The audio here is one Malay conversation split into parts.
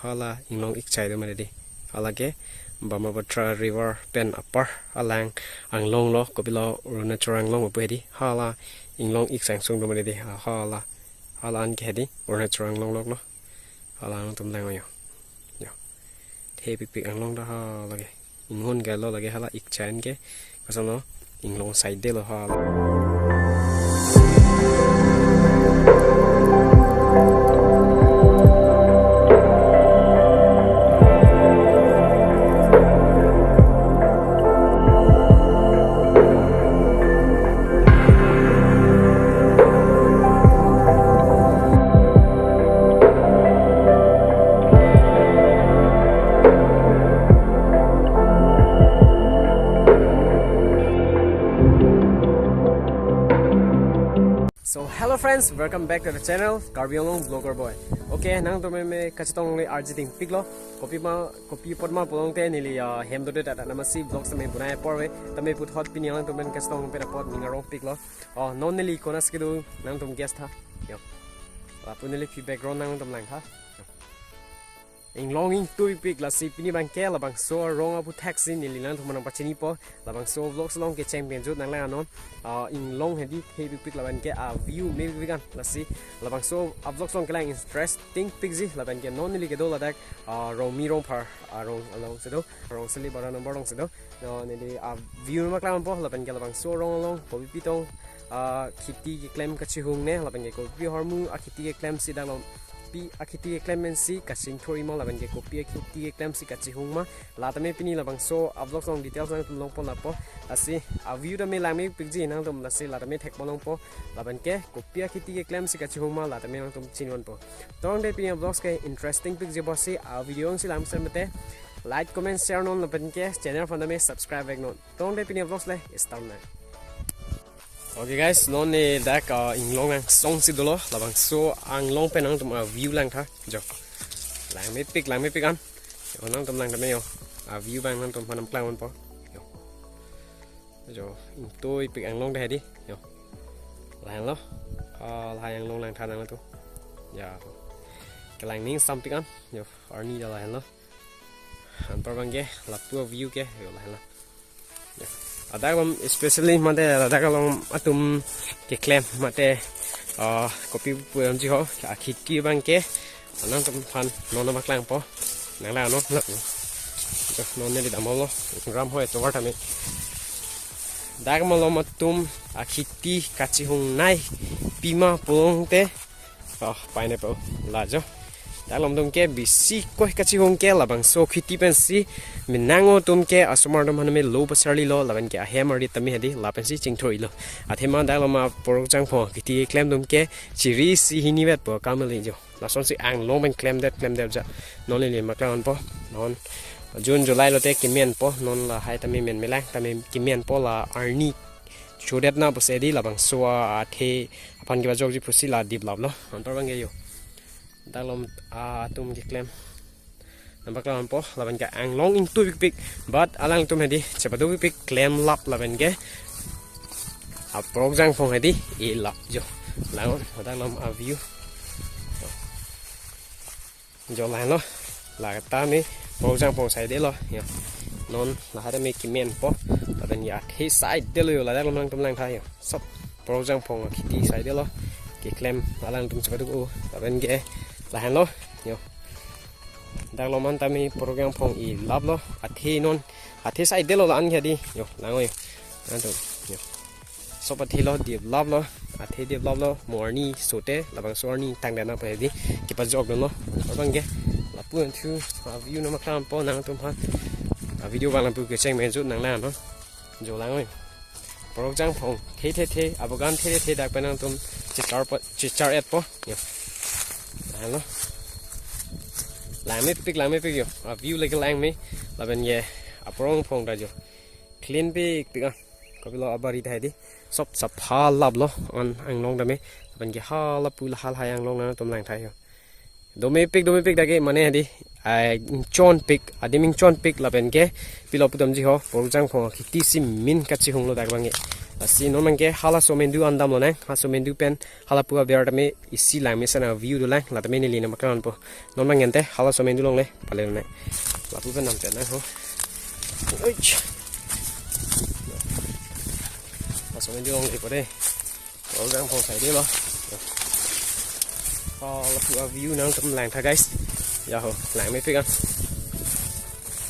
hala inglong ik chai do mare di hala ke Brahmaputra river pen upper alang anglong lo kopilo Arunachal anglong mo pwede hala inglong ik sang sung do mare di hala hala an ke di Arunachal anglong lo no hala ang tum lang yo yo the pik anglong da hala ke inghon ga lo lage hala ik chan ke kasano inglong side de lo hala So hello friends, welcome back to the channel Karbi Anglong Vlogger Boy. Okay, nang to me kacitong le arjiting piglo. Copy pot ma pulong te nili hem do data namasi vlogs me bunai porwe. Tame put hot pini lang to men kacitong pera pot ningarong piglo. Oh non nili konas kidu nang tum guest ha. Yo. Punili fi background nang tum lang ha. Inglong in tu pig la si pini bang ke la bang so rong apu taxi nili lang tum nang pachini po la bang so vlogs long ke champion jut nang lang anon. Inglong hedi heavy pig la bang ke view maybe vegan la si la bang so vlogs long ke lang interesting pigzi la bang ke non nili ke do la dak rong mi rong par rong along sedo rong sali bara number rong sedo no nili view mak lang po la bang ke la bang so rong along po pitong khiti ke claim ka chi hung ne la bang ke ko pi hormu khiti ke claim si dang pi akhiti clemency kasing thori mo laban ke copy akhiti clemency kachi hungma latame pini labang so vlog song details nang long po lapo asi view da me lami picji nang tom lasi latame thek bolong po laban ke copy akhiti clemency kachi hungma latame nang tom chinwan po tong de pini vlogs ke interesting picji bosi video ng silam samate like comment share non laban ke channel fanda me subscribe ek non tong de pini vlogs le start na. Okay guys, non ne dak inglong ang song si dolo labang so ang long penang tum view lang tha jo lang me pik an yo nang tum lang ta me yo view bang nang tum panam klang on po yo jo tôi pik ang long da di yo lang lo lang ang long lang tha nang tu ya cái lang ning sam pik an yo arni da lang lo an par bang ke lap tu view ke yo lang lo yo ada kom especially mate ada kalong atum ke claim mate copy puam ji ho khiti bang ke anang tum phan non ma klang po nang la no non ne di damolo gram ho to warta me dag malo matum khiti kachi hung nai pima pong te pineapple la jo dalom tum ke bisi ko kachi hung ke labang so khiti pen si minango tum ke asumar dum haname low pasarli lo laban ke hamari tami hadi lapen si chingthoi lo athema daloma porok jang pho khiti claim dum ke chiri si hini vet po kamali jo la son si ang long ben claim that ja non le maklan po non June July lo te kimian po non la hai tami men melang tami kimian po la arni chodet na po se di labang so the apan ki bajok ji pusi la dip lab lo antor bang yo dalom tum ki claim nampak lawan po lawan ke anglong in tu pik but alang tum hedi cepatu pik claim lap lawan ke projang phong hedi e lap jo lawan dalam view jo lan lo la ta mi projang phong sai de lo yo non la hada me kimen po lawan ya he side de lo la dalam lang tum lang thai yo sop projang phong khiti sai de lo ke claim alang tum cepatu lawan ke lahan lo yo dag lo man tami program phong i lab lo athi non athi sai de lo an kha di yo langoi an to yo so pathi lo di lab lo athi di lab lo morni sote labang sorni tang da na pa di ki pa jog lo bang ge la pu thu view no ma klam po nang tum ha video bang la pu ke cheng men ju nang la no jo langoi program phong the abogan the dak pa nang tum chichar et po yo lo lang me pik yo view like lang me la ben ye aprong phong da jo clean pik an ko bilo abari thai di sop sapha lab lo on ang long da me ben ge ha la pu la hal hai ang long na tom lang thai yo do me pik da ge mane di ai chon pik adiming chon pik la ben ge bilo putam ji ho porjang phong khiti sim min ka chi hung lo da bang ge asi non mangke hala somendu andam lo nang ha somendu pen hala pua biar tame isi lang mesana view do lang la tame ni lina makran po non mangente hala somendu long le pale le la pu pen nam pen ho oich ha somendu long le pore ol dang phong sai de lo la pua view nang tam lang tha guys ya ho lang me pikan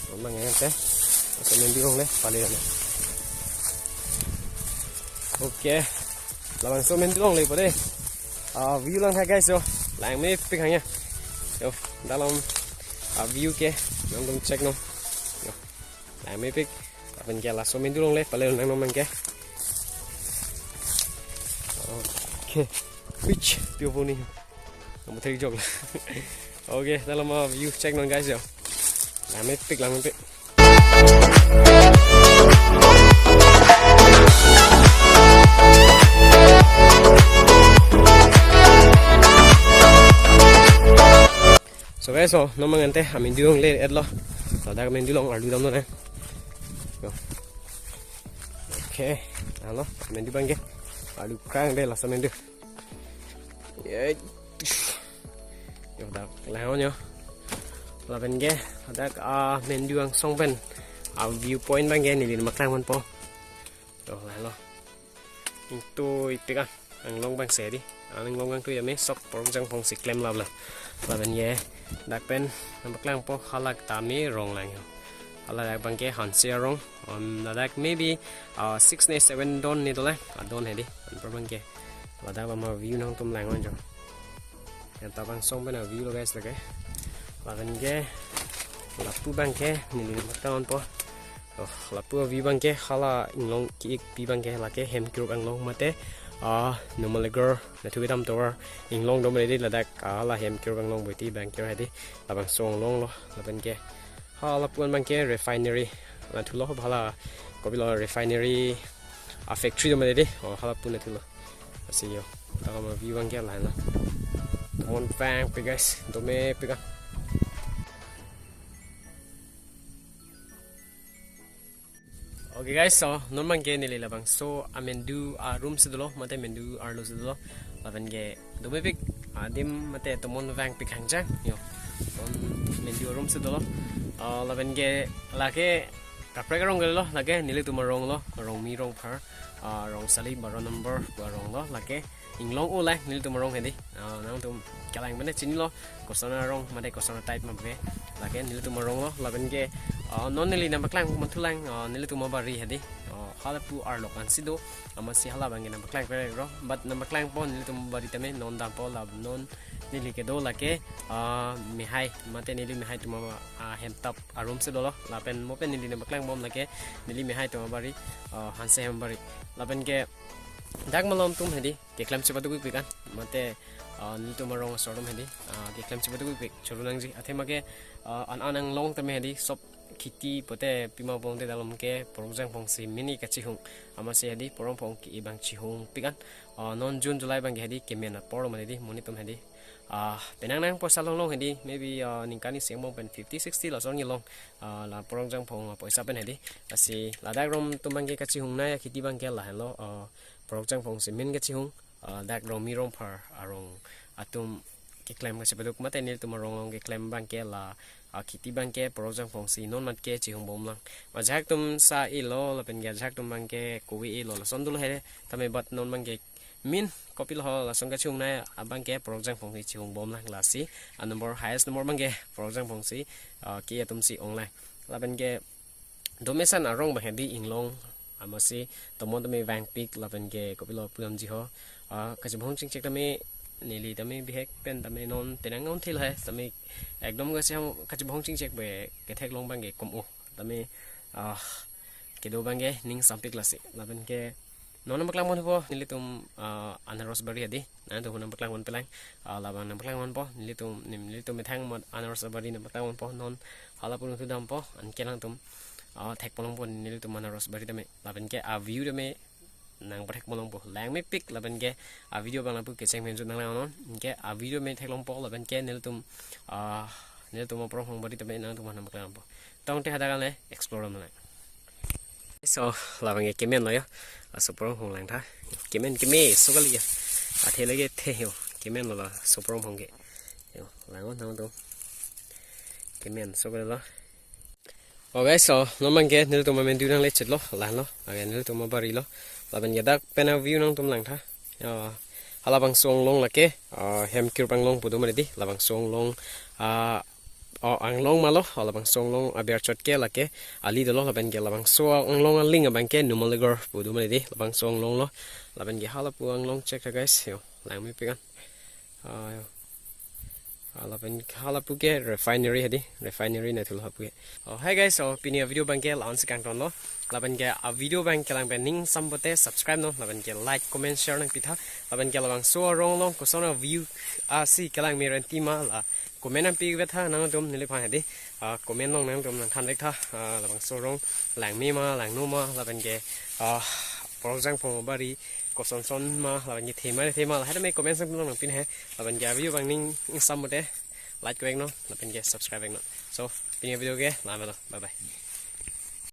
non mangente ha somendu long le pale le ok là bằng số mình long lấy vào đây view lang hai guys rồi lại mấy pick hàng nha yo đã long view kia nó cũng check nó lại mấy pick bên kia là số mình long lấy vào đây năng mang kia ok which beautiful ni một thấy joke ok đã làm view check nó guys rồi lại mấy pick lang mấy pick so guys so no mangante amin diong le edlo so da amin dilong ardu dam no ne okay alo amin di bangge ardu krang de la samen du yo da lao nyo la bangge da amin diong song pen view point bangge ni din maklang man po to la lo itu ipika ang long bang se di ang long bang tu ya me sok porong jang phong sik klem lab la bên ye đặc bên nằm lang po halak tami rong lang halak bang ke han se rong na dak maybe 6 ne 7 don ni dole don he di an bang ke la da ma view nang tum lang on jo ya ta bang song bên view lo guys la ke la ben ke la pu bang ke ni ni ma on po la pu view bang ke hala inglong ki pi bang ke la ke hem group anglong mate normal girl na thu dam tower in long dom le la dak la hem kir bang long boi ti bang kir ha di la bang song long lo la ben ke ha la pun bang ke refinery la thu lo bhala ko bi lo refinery factory dom le di ha la pun na thu lo asi yo ta ma view bang ke la na mon bang pe guys do me pe ka okay guys so non mang ke ni le labang so amendu room se dolo mate mendu arlo se dolo laban ge do me pik dim mate to mon vang pik hang jang yo on mendu room se dolo laban ge la ke ka pre rong ge lo la ke ni le tu ma rong lo rong mi rong phar rong sali baro number ba rong lo la ke inglong o la ni le tu ma rong he di nang tu kalang bane chin lo ko sana rong mate ko sana type ma be la ke ni le tu ma rong lo laban ge non nili na baklang man thulang nili tu ma bari hadi hala pu ar lokan sido ama si hala bangin na baklang pere ro but na baklang pon nili tu ma bari tame non dam po lab non nili ke do la ke mi hai mate nili mi hai tu ma hem tap arum se do lo la pen mo pen nili na baklang bom la ke nili mi hai tu ma bari han se hem bari la pen ke dak malom tum hadi ke klam se badu ku kan mate nili tu ma rong sorom hadi ke klam se badu ku chorunang ji athe ma ke an anang long tame hadi sop kiti pote pima bong de dalam ke porong pong si mini kachihung ama se hadi porong pong ki ibang chihung pikan non June July bang hadi kemena poro mani di monitum hadi penang nang po salong long hadi maybe ningkani sengmong pen 50 60 la song long la porong pong poisa pen hadi asi ladak rom tumang ke kachihung na kiti bang ke la hello porong pong si min kachihung dak rom mi rom par arong atum ke claim ka sebaduk mate nil tumarong long ke claim bang ke la kiti bang ke projang phong si non mat ke chi hong bom lang ma jak tum sa i lo la pen ga jak tum bang ke kuwi i lo la son dul he tame bat non bang ke min copy lo la song ka chung na abang ke projang phong si chi hong bom lang la si number highest number bang ke projang phong si ke tum si online la pen ke domesan arong ba hebi inglong amasi tomon tame wang pik la pen ke copy lo pulam ji ho ka chi bhong ching chek tame nili tame bihek pen tame non tenang on thil hai tame ekdom ga sem kachi bhong ching chek be ke thek long bang ge kom o tame ke do bang ge ning sampik lasi laben ke non baklang mon po nili tum anaros bari adi na to non baklang mon pelang laban na baklang mon po nili tum methang mon anaros bari na baklang mon po non hala pun tu dam po an kelang tum thek polong pon nili tum anaros bari tame laben ke view tame nang pathek molong po lang me pic laban ke video bang lapu ke cheng men jun nang non ke video me thek long po laban ke nel tum prong hong bari tame nang tum nam klang po tong te hadagal le explore nam so là bằng cái men rồi á super hồng làng tha cái me số cái gì thế lấy cái thế hiểu cái men là super hồng cái hiểu làng ngon thằng tôi cái men số cái đó okay so nó mang cái nếu tụi mình đi đang lấy chết lo làng lo cái nếu tụi mình bari lo là bên cái đó bên view nông tụi làng tha là bằng song long là cái hem kêu bằng long phụ mình đi là bằng song long Anglong malo là bằng song long abia chốt cái là cái ali đó là bên cái là bằng song Anglong anh linh ở bên cái numaliger phụ mình đi là bằng song long lo là bên cái hala pu Anglong check ra guys hiểu làm mấy cái là bên hala pu cái refinery đi refinery này thul hapu hey guys so pini video bang cái launch kang ton lo là bên cái video bang cái lang bên ning sambote subscribe no là bên cái like comment share nang pitha là bên cái là bằng so rong long ko so na view si cái lang miran tima là comment anh pi vết tha nang tum nili phai đi comment long nang tum nang khan lek tha là bằng so rong làng mi ma làng nu ma là bên cái for example bari ko son son ma là như thế mà là hết mấy comment sang long nang pin he là bên cái video bang ning sambote like ko nó là bên cái subscribe nó so pin video ke làm rồi bye bye